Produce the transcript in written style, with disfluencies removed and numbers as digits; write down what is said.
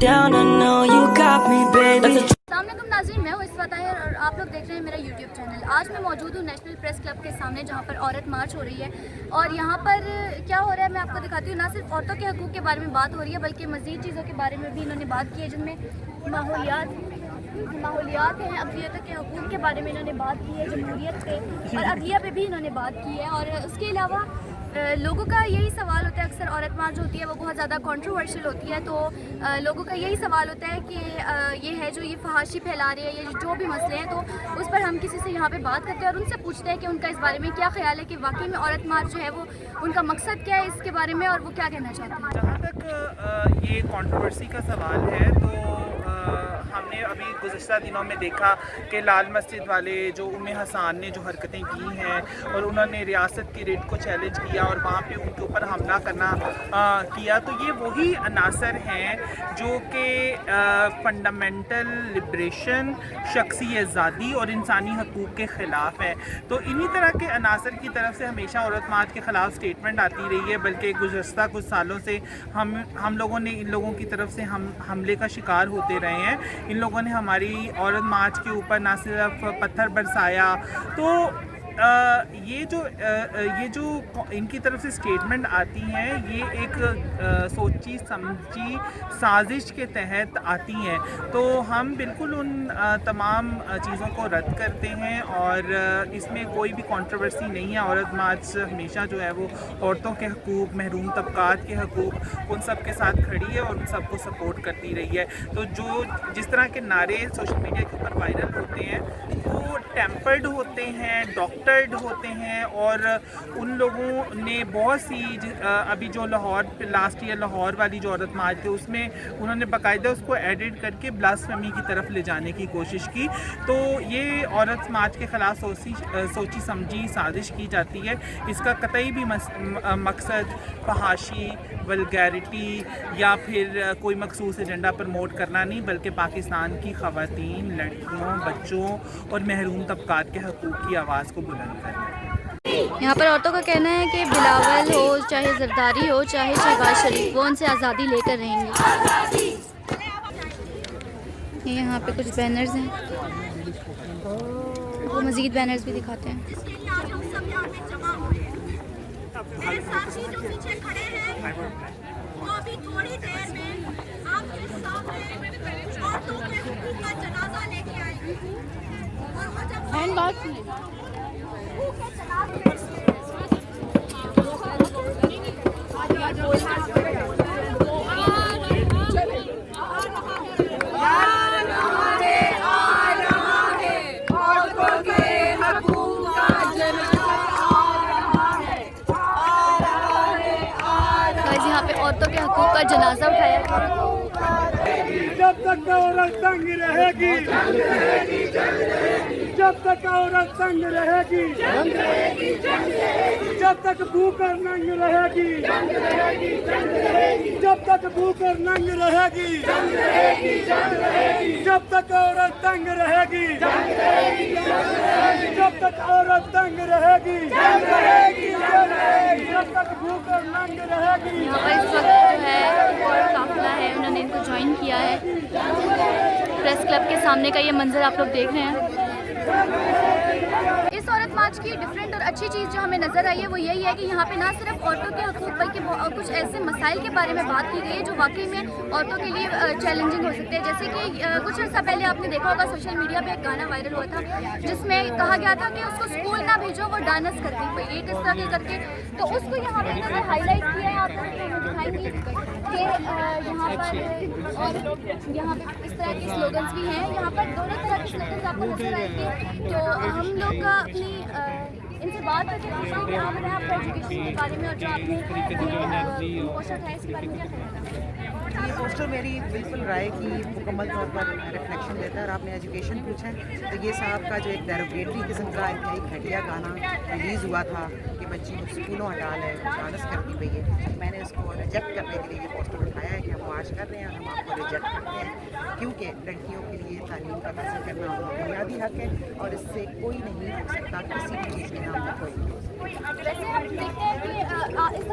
down, I know you got me, baby. السلام علیکم ناظرین، میں ہوں اسفا طاہر اور آپ لوگ دیکھ رہے ہیں میرا یوٹیوب چینل۔ آج میں موجود ہوں نیشنل پریس کلب کے سامنے جہاں پر عورت مارچ ہو رہی ہے، اور یہاں پر کیا ہو رہا ہے میں آپ کو دکھاتی ہوں۔ نہ صرف عورتوں کے حقوق کے بارے میں بات ہو رہی ہے بلکہ مزید چیزوں کے بارے میں بھی انہوں نے بات کی ہے، جن میں ماحولیات ہیں، اقلیتوں کے حقوق کے بارے میں انہوں نے بات کی ہے، جمہوریت پہ اور عدلیہ پہ بھی انہوں نے بات کی ہے۔ اور اس کے علاوہ لوگوں کا یہی سوال ہوتا ہے، اکثر عورت مارچ جو ہوتی ہے وہ بہت زیادہ کنٹروورشل ہوتی ہے، تو لوگوں کا یہی سوال ہوتا ہے کہ یہ ہے جو یہ فحاشی پھیلا رہے ہیں، یہ جو بھی مسئلے ہیں، تو اس پر ہم کسی سے یہاں پہ بات کرتے ہیں اور ان سے پوچھتے ہیں کہ ان کا اس بارے میں کیا خیال ہے کہ واقعی میں عورت مارچ جو ہے وہ ان کا مقصد کیا ہے اس کے بارے میں، اور وہ کیا کہنا چاہتے ہیں۔ جہاں تک یہ کنٹروورسی کا سوال ہے تو ہم نے ابھی گزشتہ دنوں میں دیکھا کہ لال مسجد والے جو ام حسان نے جو حرکتیں کی ہیں اور انہوں نے ریاست کی ریٹ کو چیلنج کیا اور وہاں پہ ان کے اوپر حملہ کرنا کیا، تو یہ وہی عناصر ہیں جو کہ فنڈامنٹل لبریشن، شخصی آزادی اور انسانی حقوق کے خلاف ہے۔ تو انہی طرح کے عناصر کی طرف سے ہمیشہ عورت مارچ کے خلاف اسٹیٹمنٹ آتی رہی ہے، بلکہ گزشتہ کچھ سالوں سے ہم لوگوں نے ان لوگوں کی طرف سے حملے کا شکار ہوتے رہے ہیں۔ ان لوگوں نے ہماری عورت مارچ کے اوپر نہ صرف پتھر برسایا، تو یہ جو ان کی طرف سے اسٹیٹمنٹ آتی ہیں یہ ایک سوچی سمجھی سازش کے تحت آتی ہیں، تو ہم بالکل ان تمام چیزوں کو رد کرتے ہیں اور اس میں کوئی بھی کنٹروورسی نہیں ہے۔ عورت مارچ ہمیشہ جو ہے وہ عورتوں کے حقوق، محروم طبقات کے حقوق، ان سب کے ساتھ کھڑی ہے اور ان سب کو سپورٹ کرتی رہی ہے۔ تو جس طرح کے نعرے سوشل میڈیا کے اوپر وائرل ہوتے ہیں وہ ٹیمپرڈ ہوتے ہیں، ڈاکٹرڈ ہوتے ہیں، اور ان لوگوں نے بہت سی ابھی جو لاسٹ ایئر لاہور والی جو عورت مارچ تھی اس میں انہوں نے باقاعدہ اس کو ایڈٹ کر کے بلاسفیمی کی طرف لے جانے کی کوشش کی۔ تو یہ عورت مارچ کے خلاف سوچی سمجھی سازش کی جاتی ہے۔ اس کا قطعی بھی مقصد فحاشی، ولگیرٹی یا پھر کوئی مخصوص ایجنڈا پروموٹ کرنا نہیں، بلکہ پاکستان کی خواتین، لڑکیوں، بچوں اور محروم طبقات کے حقوق کی آواز کو بلند کرنا۔ یہاں پر عورتوں کا کہنا ہے کہ بلاول ہو، چاہے زرداری ہو، چاہے شہباز شریف، وہ ان سے آزادی لے کر رہیں گے۔ یہاں پہ کچھ بینرز ہیں، وہ مزید بینرز بھی دکھاتے ہیں۔ میرے ساتھی جو پیچھے کھڑے ہیں وہ ابھی تھوڑی دیر میں آپ کے سامنے عورتوں کے حقوق کا جنازہ لے کے آئیں گے، اور وہ جب حقوق کے جنازے یہاں پہ عورتوں کے حقوق کا جنازہ اٹھایا گیا۔ جب تک عورت تنگ رہے گی، جب تک عورت تنگ رہے گی، جب تک بھوک اور ننگ رہے گی، جب تک بھوک اور ننگ رہے گی، جب تک عورت تنگ رہے گی، جب تک عورت تنگ رہے گی، جب تک بھوک اور ننگ رہے گی۔ یہاں پر اس وقت جو ہے قافلہ ہے، انہوں نے ان کو جوائن کیا ہے۔ پریس کلب کے سامنے کا یہ منظر آپ لوگ دیکھ رہے ہیں۔ اس عورت مارچ کی ڈفرینٹ اور اچھی چیز جو ہمیں نظر آئی ہے وہ یہی ہے کہ یہاں پہ نہ صرف عورتوں کے حقوق بلکہ کچھ ایسے مسائل کے بارے میں بات کی گئی ہے جو واقعی میں عورتوں کے لیے چیلنجنگ ہو سکتے ہیں، جیسے کہ کچھ عرصہ پہلے آپ نے دیکھا ہوگا سوشل میڈیا پہ ایک گانا وائرل ہوا تھا جس میں کہا گیا تھا کہ اس کو اسکول نہ بھیجو، وہ ڈانس کرتی ہوئی ایک اس طرح کے کر کے، تو اس کو یہاں پہ انہوں نے ہائی لائٹ کیا ہے۔ آپ دکھائیں گے کہ یہاں پر اور یہاں پہ اس طرح کے سلوگنس بھی ہیں، یہاں پر دونوں طرح کے سلوگنس آپ کو نظر آئیں گے۔ تو ہم لوگ کا اپنی ان سے بات کرتے ہیں کہ آپ کا ایجوکیشن کے بارے میں اور جو آپ نے پوسٹر اٹھایا اس کے بارے میں کیا خیال ہے؟ یہ پوسٹر میری بالکل رائے کی مکمل طور پر ریفلیکشن دیتا ہے، اور آپ نے ایجوکیشن پوچھا ہے تو یہ صاحب کا جو ایک ڈیروگیٹری قسم کا انتہائی گھٹیا گانا ریلیز ہوا تھا کہ بچی کو اسکولوں ہٹا لے، ڈانس کرتی پئی ہے، میں نے اس کو ریجیکٹ کرنے کے لیے یہ پوسٹر اٹھایا ہے کہ ہم مارچ کر رہے ہیں اور ہم آپ کو ریجیکٹ کرتے ہیں، کیونکہ لڑکیوں کے لیے تعلیم کا حاصل کرنا ان کا بنیادی حق ہے اور اس سے کوئی نہیں ہو سکتا کسی بھی چیز کے نام پر کوئی۔ ویسے ہم دیکھتے ہیں کہ اس